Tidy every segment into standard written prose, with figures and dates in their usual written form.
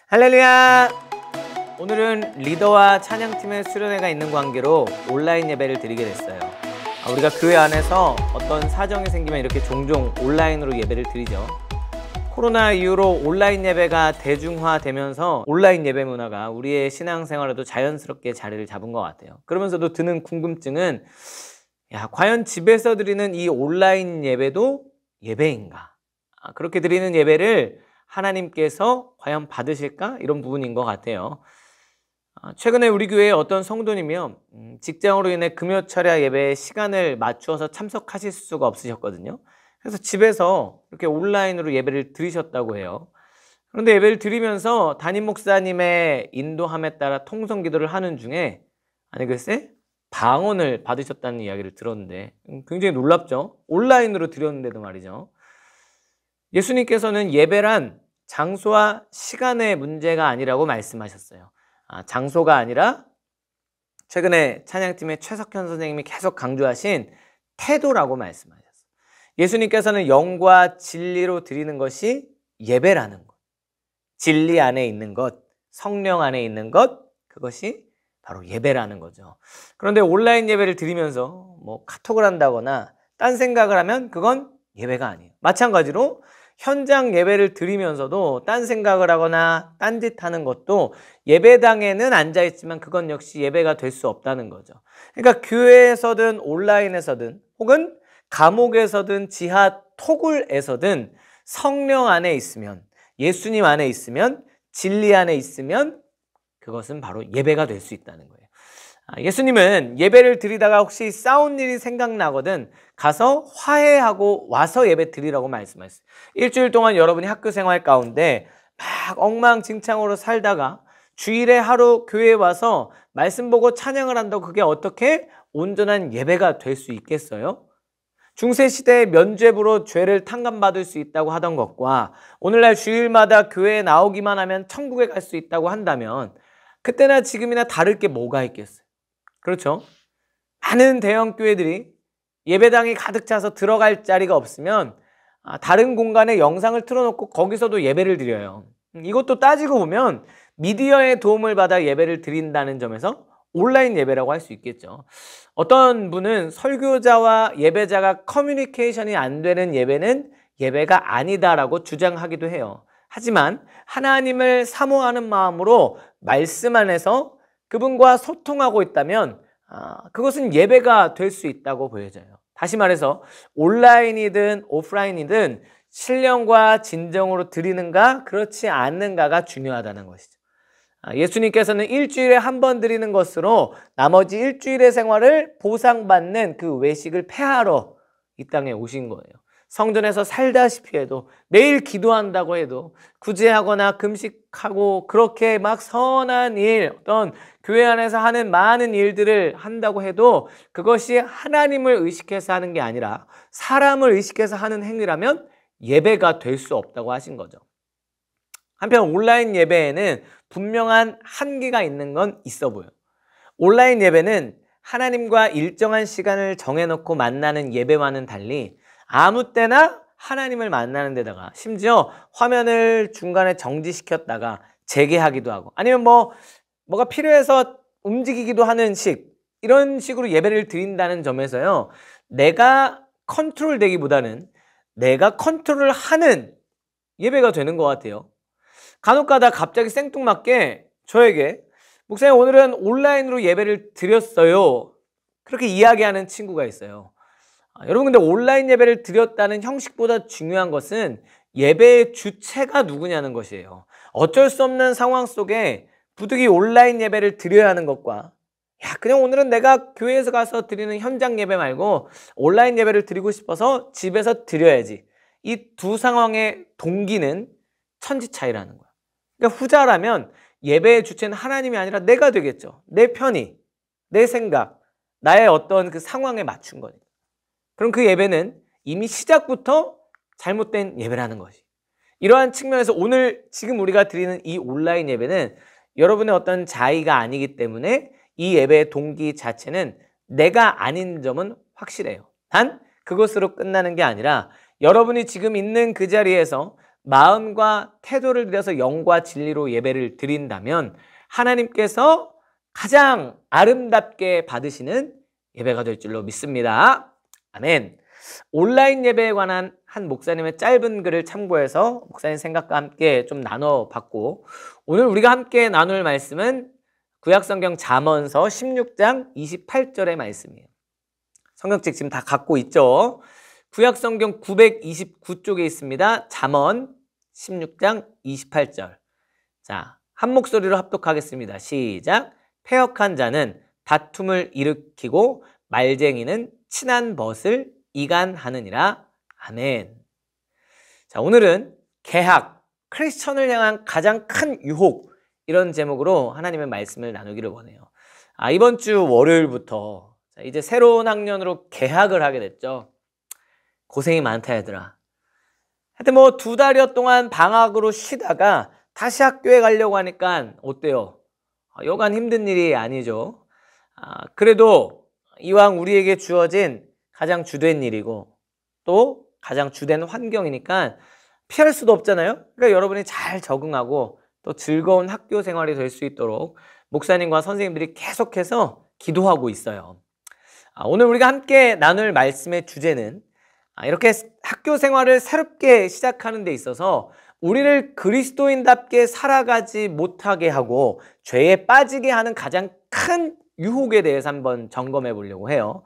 할렐루야! 오늘은 리더와 찬양팀의 수련회가 있는 관계로 온라인 예배를 드리게 됐어요. 우리가 교회 안에서 어떤 사정이 생기면 이렇게 종종 온라인으로 예배를 드리죠. 코로나 이후로 온라인 예배가 대중화되면서 온라인 예배 문화가 우리의 신앙생활에도 자연스럽게 자리를 잡은 것 같아요. 그러면서도 드는 궁금증은 과연 집에서 드리는 이 온라인 예배도 예배인가? 그렇게 드리는 예배를 하나님께서 과연 받으실까? 이런 부분인 것 같아요. 최근에 우리 교회에 어떤 성도님이요, 직장으로 인해 금요철야 예배에 시간을 맞추어서 참석하실 수가 없으셨거든요. 그래서 집에서 이렇게 온라인으로 예배를 드리셨다고 해요. 그런데 예배를 드리면서 담임 목사님의 인도함에 따라 통성 기도를 하는 중에 글쎄 방언을 받으셨다는 이야기를 들었는데 굉장히 놀랍죠. 온라인으로 드렸는데도 말이죠. 예수님께서는 예배란 장소와 시간의 문제가 아니라고 말씀하셨어요. 장소가 아니라 최근에 찬양팀의 최석현 선생님이 계속 강조하신 태도라고 말씀하셨어요. 예수님께서는 영과 진리로 드리는 것이 예배라는 것, 진리 안에 있는 것, 성령 안에 있는 것, 그것이 바로 예배라는 거죠. 그런데 온라인 예배를 드리면서 카톡을 한다거나 딴 생각을 하면 그건 예배가 아니에요. 마찬가지로 현장 예배를 드리면서도 딴 생각을 하거나 딴짓하는 것도 예배당에는 앉아있지만 그건 역시 예배가 될 수 없다는 거죠. 그러니까 교회에서든 온라인에서든 혹은 감옥에서든 지하 토굴에서든 성령 안에 있으면, 예수님 안에 있으면, 진리 안에 있으면 그것은 바로 예배가 될 수 있다는 거예요. 예수님은 예배를 드리다가 혹시 싸운 일이 생각나거든 가서 화해하고 와서 예배 드리라고 말씀하셨어요. 일주일 동안 여러분이 학교 생활 가운데 막 엉망진창으로 살다가 주일에 하루 교회에 와서 말씀 보고 찬양을 한다고 그게 어떻게 온전한 예배가 될 수 있겠어요? 중세시대의 면죄부로 죄를 탕감받을 수 있다고 하던 것과 오늘날 주일마다 교회에 나오기만 하면 천국에 갈 수 있다고 한다면 그때나 지금이나 다를 게 뭐가 있겠어요? 그렇죠? 많은 대형 교회들이 예배당이 가득 차서 들어갈 자리가 없으면 다른 공간에 영상을 틀어놓고 거기서도 예배를 드려요. 이것도 따지고 보면 미디어의 도움을 받아 예배를 드린다는 점에서 온라인 예배라고 할 수 있겠죠. 어떤 분은 설교자와 예배자가 커뮤니케이션이 안 되는 예배는 예배가 아니다라고 주장하기도 해요. 하지만 하나님을 사모하는 마음으로 말씀 안에서 그분과 소통하고 있다면 그것은 예배가 될 수 있다고 보여져요. 다시 말해서 온라인이든 오프라인이든 신령과 진정으로 드리는가 그렇지 않는가가 중요하다는 것이죠. 예수님께서는 일주일에 한 번 드리는 것으로 나머지 일주일의 생활을 보상받는 그 외식을 폐하러 이 땅에 오신 거예요. 성전에서 살다시피 해도 매일 기도한다고 해도 구제하거나 금식하고 그렇게 막 선한 일, 어떤 교회 안에서 하는 많은 일들을 한다고 해도 그것이 하나님을 의식해서 하는 게 아니라 사람을 의식해서 하는 행위라면 예배가 될 수 없다고 하신 거죠. 한편 온라인 예배에는 분명한 한계가 있는 건 있어 보여요. 온라인 예배는 하나님과 일정한 시간을 정해놓고 만나는 예배와는 달리 아무 때나 하나님을 만나는 데다가 심지어 화면을 중간에 정지시켰다가 재개하기도 하고 아니면 뭐가 필요해서 움직이기도 하는 이런 식으로 예배를 드린다는 점에서요, 내가 컨트롤 되기보다는 내가 컨트롤을 하는 예배가 되는 것 같아요. 간혹가다 갑자기 생뚱맞게 저에게 목사님 오늘은 온라인으로 예배를 드렸어요, 그렇게 이야기하는 친구가 있어요. 여러분 근데 온라인 예배를 드렸다는 형식보다 중요한 것은 예배의 주체가 누구냐는 것이에요. 어쩔 수 없는 상황 속에 부득이 온라인 예배를 드려야 하는 것과 그냥 오늘은 내가 교회에서 가서 드리는 현장 예배 말고 온라인 예배를 드리고 싶어서 집에서 드려야지, 이 두 상황의 동기는 천지 차이라는 거야. 그러니까 후자라면 예배의 주체는 하나님이 아니라 내가 되겠죠. 내 편의, 내 생각, 나의 어떤 그 상황에 맞춘 거니까. 그럼 그 예배는 이미 시작부터 잘못된 예배라는 것이. 이러한 측면에서 오늘 지금 우리가 드리는 이 온라인 예배는 여러분의 어떤 자의가 아니기 때문에 이 예배의 동기 자체는 내가 아닌 점은 확실해요. 단 그것으로 끝나는 게 아니라 여러분이 지금 있는 그 자리에서 마음과 태도를 들여서 영과 진리로 예배를 드린다면 하나님께서 가장 아름답게 받으시는 예배가 될 줄로 믿습니다. 아멘. 온라인 예배에 관한 한 목사님의 짧은 글을 참고해서 목사님 생각과 함께 좀 나눠봤고, 오늘 우리가 함께 나눌 말씀은 구약성경 잠언서 16장 28절의 말씀이에요. 성경책 지금 다 갖고 있죠? 구약성경 929쪽에 있습니다. 잠언 16장 28절. 자, 한 목소리로 합독하겠습니다. 시작. 패역한 자는 다툼을 일으키고 말쟁이는 친한 벗을 이간하느니라. 아멘. 자, 오늘은 개학, 크리스천을 향한 가장 큰 유혹, 이런 제목으로 하나님의 말씀을 나누기를 원해요. 이번 주 월요일부터 이제 새로운 학년으로 개학을 하게 됐죠. 고생이 많다 얘들아. 하여튼 뭐 2달여 동안 방학으로 쉬다가 다시 학교에 가려고 하니까 어때요? 여간 힘든 일이 아니죠. 그래도 이왕 우리에게 주어진 가장 주된 일이고 또 가장 주된 환경이니까 피할 수도 없잖아요. 그러니까 여러분이 잘 적응하고 또 즐거운 학교 생활이 될 수 있도록 목사님과 선생님들이 계속해서 기도하고 있어요. 오늘 우리가 함께 나눌 말씀의 주제는 이렇게 학교 생활을 새롭게 시작하는 데 있어서 우리를 그리스도인답게 살아가지 못하게 하고 죄에 빠지게 하는 가장 큰 유혹에 대해서 한번 점검해 보려고 해요.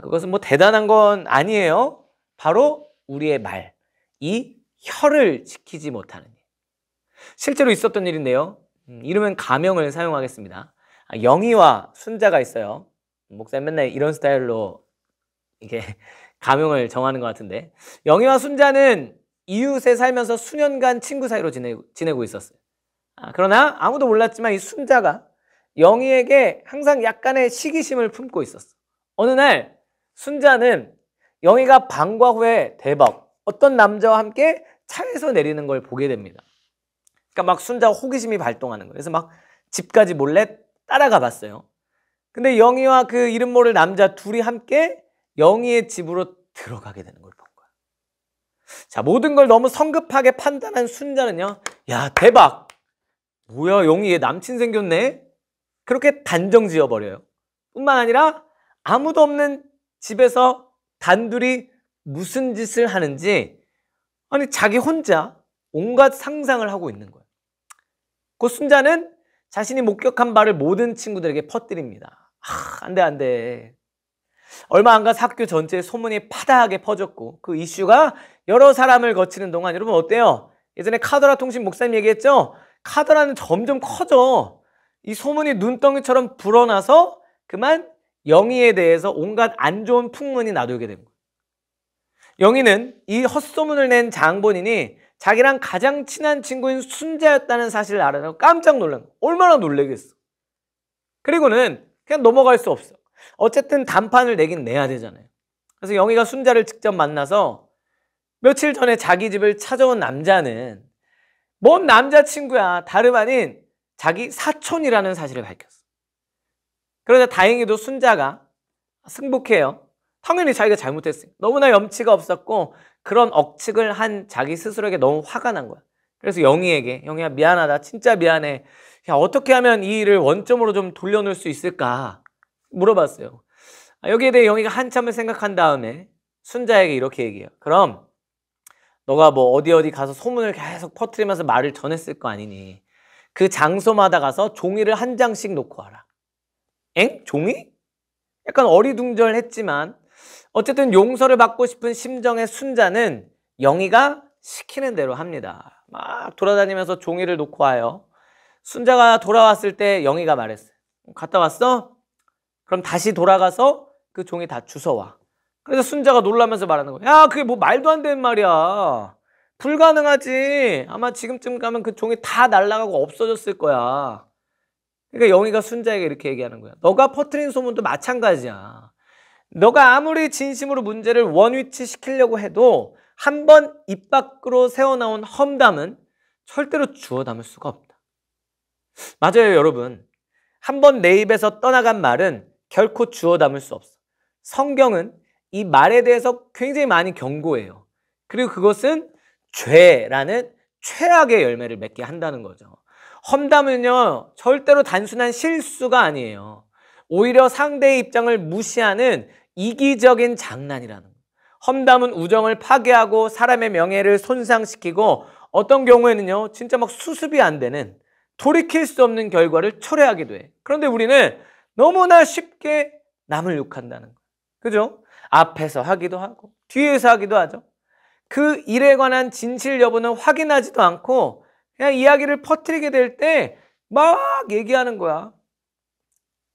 그것은 뭐 대단한 건 아니에요. 바로 우리의 말, 이 혀를 지키지 못하는 일. 실제로 있었던 일인데요. 이름은 가명을 사용하겠습니다. 영희와 순자가 있어요. 목사님 맨날 이런 스타일로 이게 가명을 정하는 것 같은데, 영희와 순자는 이웃에 살면서 수년간 친구 사이로 지내고 있었어요. 그러나 아무도 몰랐지만 이 순자가 영희에게 항상 약간의 시기심을 품고 있었어. 어느 날 순자는 영희가 방과 후에 대박, 어떤 남자와 함께 차에서 내리는 걸 보게 됩니다. 그러니까 막 순자가 호기심이 발동하는 거예요. 그래서 막 집까지 몰래 따라가 봤어요. 근데 영희와 그 이름 모를 남자 둘이 함께 영희의 집으로 들어가게 되는 걸 본 거야. 자, 모든 걸 너무 성급하게 판단한 순자는요, 야, 대박! 뭐야, 영희 얘 남친 생겼네? 그렇게 단정 지어버려요. 뿐만 아니라 아무도 없는 집에서 단둘이 무슨 짓을 하는지, 아니 자기 혼자 온갖 상상을 하고 있는 거예요. 그 순자는 자신이 목격한 바를 모든 친구들에게 퍼뜨립니다. 안 돼. 얼마 안 가서 학교 전체에 소문이 파다하게 퍼졌고 그 이슈가 여러 사람을 거치는 동안, 여러분 어때요? 예전에 카더라 통신 목사님 얘기했죠? 카더라는 점점 커져. 이 소문이 눈덩이처럼 불어나서 그만 영희에 대해서 온갖 안 좋은 풍문이 나돌게 된 거예요. 영희는 이 헛소문을 낸 장본인이 자기랑 가장 친한 친구인 순자였다는 사실을 알아내고 깜짝 놀란 거예요. 얼마나 놀라겠어. 그리고는 그냥 넘어갈 수 없어. 어쨌든 단판을 내긴 내야 되잖아요. 그래서 영희가 순자를 직접 만나서 며칠 전에 자기 집을 찾아온 남자는 뭔 남자친구야, 다름 아닌 자기 사촌이라는 사실을 밝혔어. 그러자 다행히도 순자가 승복해요. 당연히 자기가 잘못했어요. 너무나 염치가 없었고 그런 억측을 한 자기 스스로에게 너무 화가 난 거야. 그래서 영희에게, 영희야 미안하다, 진짜 미안해, 야, 어떻게 하면 이 일을 원점으로 좀 돌려놓을 수 있을까 물어봤어요. 여기에 대해 영희가 한참을 생각한 다음에 순자에게 이렇게 얘기해요. 그럼 너가 뭐 어디 가서 소문을 계속 퍼뜨리면서 말을 전했을 거 아니니 그 장소마다 가서 종이를 한 장씩 놓고 와라. 엥? 종이? 약간 어리둥절했지만 어쨌든 용서를 받고 싶은 심정의 순자는 영희가 시키는 대로 합니다. 막 돌아다니면서 종이를 놓고 와요. 순자가 돌아왔을 때 영희가 말했어요. 갔다 왔어? 그럼 다시 돌아가서 그 종이 다 주워와. 그래서 순자가 놀라면서 말하는 거야. 야, 그게 뭐 말도 안 되는 말이야. 불가능하지. 아마 지금쯤 가면 그 종이 다 날아가고 없어졌을 거야. 그러니까 영희가 순자에게 이렇게 얘기하는 거야. 너가 퍼뜨린 소문도 마찬가지야. 너가 아무리 진심으로 문제를 원위치 시키려고 해도 한 번 입 밖으로 새어나온 험담은 절대로 주워 담을 수가 없다. 맞아요, 여러분. 한 번 내 입에서 떠나간 말은 결코 주워 담을 수 없어. 성경은 이 말에 대해서 굉장히 많이 경고해요. 그리고 그것은 죄라는 최악의 열매를 맺게 한다는 거죠. 험담은요, 절대로 단순한 실수가 아니에요. 오히려 상대의 입장을 무시하는 이기적인 장난이라는 거예요. 험담은 우정을 파괴하고 사람의 명예를 손상시키고 어떤 경우에는요, 진짜 막 수습이 안 되는 돌이킬 수 없는 결과를 초래하기도 해. 그런데 우리는 너무나 쉽게 남을 욕한다는 거예요. 그죠? 앞에서 하기도 하고 뒤에서 하기도 하죠. 그 일에 관한 진실 여부는 확인하지도 않고 그냥 이야기를 퍼뜨리게 될 때 막 얘기하는 거야.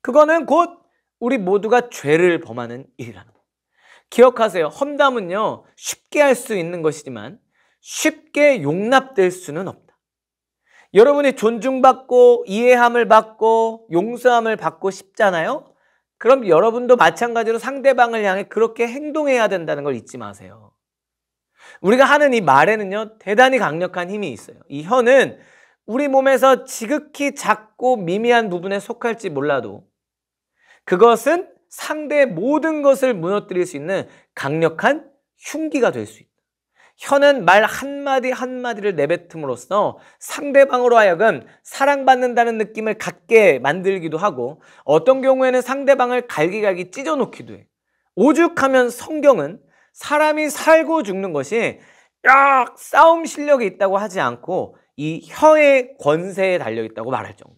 그거는 곧 우리 모두가 죄를 범하는 일이라는 거예요. 기억하세요. 험담은요, 쉽게 할 수 있는 것이지만 쉽게 용납될 수는 없다. 여러분이 존중받고 이해함을 받고 용서함을 받고 싶잖아요. 그럼 여러분도 마찬가지로 상대방을 향해 그렇게 행동해야 된다는 걸 잊지 마세요. 우리가 하는 이 말에는요, 대단히 강력한 힘이 있어요. 이 혀는 우리 몸에서 지극히 작고 미미한 부분에 속할지 몰라도 그것은 상대의 모든 것을 무너뜨릴 수 있는 강력한 흉기가 될 수 있다. 혀는 말 한마디 한마디를 내뱉음으로써 상대방으로 하여금 사랑받는다는 느낌을 갖게 만들기도 하고 어떤 경우에는 상대방을 갈기갈기 찢어놓기도 해. 오죽하면 성경은 사람이 살고 죽는 것이 싸움 실력이 있다고 하지 않고 이 혀의 권세에 달려있다고 말할 정도.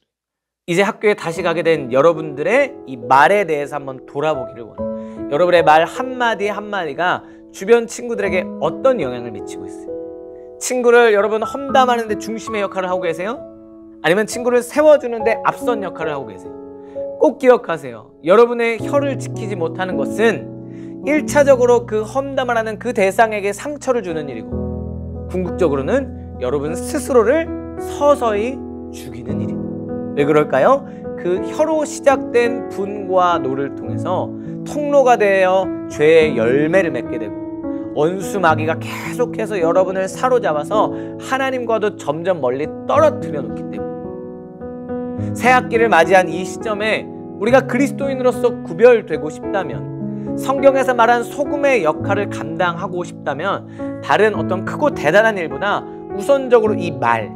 이제 학교에 다시 가게 된 여러분들의 이 말에 대해서 한번 돌아보기를 원해요. 여러분의 말 한마디 한마디가 주변 친구들에게 어떤 영향을 미치고 있어요? 친구를 여러분 험담하는데 중심의 역할을 하고 계세요? 아니면 친구를 세워주는데 앞선 역할을 하고 계세요? 꼭 기억하세요. 여러분의 혀를 지키지 못하는 것은 1차적으로 그 험담을 하는 그 대상에게 상처를 주는 일이고 궁극적으로는 여러분 스스로를 서서히 죽이는 일이다. 왜 그럴까요? 그 혀로 시작된 분과 노를 통해서 통로가 되어 죄의 열매를 맺게 되고 원수 마귀가 계속해서 여러분을 사로잡아서 하나님과도 점점 멀리 떨어뜨려 놓기 때문에 새 학기를 맞이한 이 시점에 우리가 그리스도인으로서 구별되고 싶다면 성경에서 말한 소금의 역할을 감당하고 싶다면 다른 어떤 크고 대단한 일보다 우선적으로 이 말,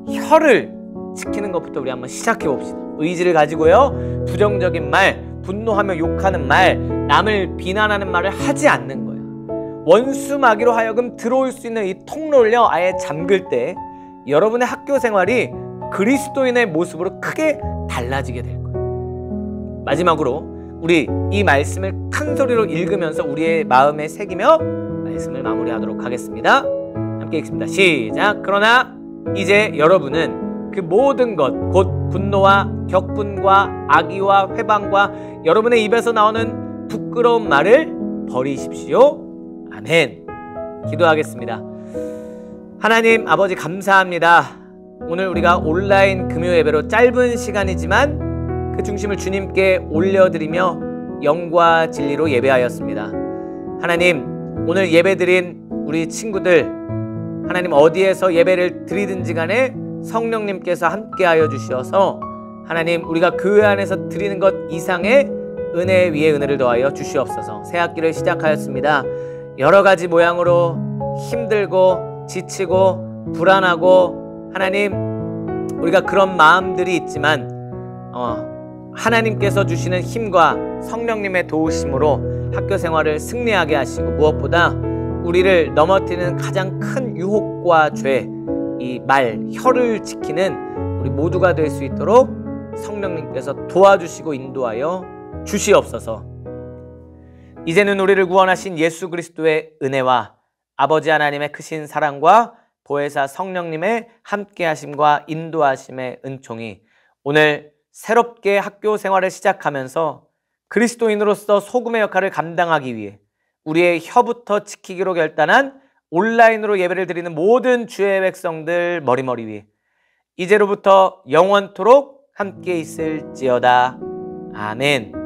혀를 지키는 것부터 우리 한번 시작해 봅시다. 의지를 가지고요, 부정적인 말, 분노하며 욕하는 말, 남을 비난하는 말을 하지 않는 거예요. 원수 마귀로 하여금 들어올 수 있는 이 통로를요 아예 잠글 때 여러분의 학교 생활이 그리스도인의 모습으로 크게 달라지게 될 거예요. 마지막으로 우리 이 말씀을 큰 소리로 읽으면서 우리의 마음에 새기며 말씀을 마무리하도록 하겠습니다. 함께 읽습니다. 시작. 그러나 이제 여러분은 그 모든 것, 곧 분노와 격분과 악의와 회방과 여러분의 입에서 나오는 부끄러운 말을 버리십시오. 아멘. 기도하겠습니다. 하나님 아버지 감사합니다. 오늘 우리가 온라인 금요 예배로 짧은 시간이지만 그 중심을 주님께 올려드리며 영과 진리로 예배하였습니다. 하나님, 오늘 예배드린 우리 친구들, 하나님 어디에서 예배를 드리든지 간에 성령님께서 함께하여 주셔서 하나님 우리가 교회 안에서 드리는 것 이상의 은혜 위에 은혜를 더하여 주시옵소서. 새 학기를 시작하였습니다. 여러 가지 모양으로 힘들고 지치고 불안하고 하나님 우리가 그런 마음들이 있지만 하나님께서 주시는 힘과 성령님의 도우심으로 학교 생활을 승리하게 하시고 무엇보다 우리를 넘어뜨리는 가장 큰 유혹과 죄, 이 말, 혀를 지키는 우리 모두가 될 수 있도록 성령님께서 도와주시고 인도하여 주시옵소서. 이제는 우리를 구원하신 예수 그리스도의 은혜와 아버지 하나님의 크신 사랑과 보혜사 성령님의 함께하심과 인도하심의 은총이 오늘 새롭게 학교 생활을 시작하면서 그리스도인으로서 소금의 역할을 감당하기 위해 우리의 혀부터 지키기로 결단한 온라인으로 예배를 드리는 모든 주의 백성들 머리머리 위에 이제로부터 영원토록 함께 있을지어다. 아멘.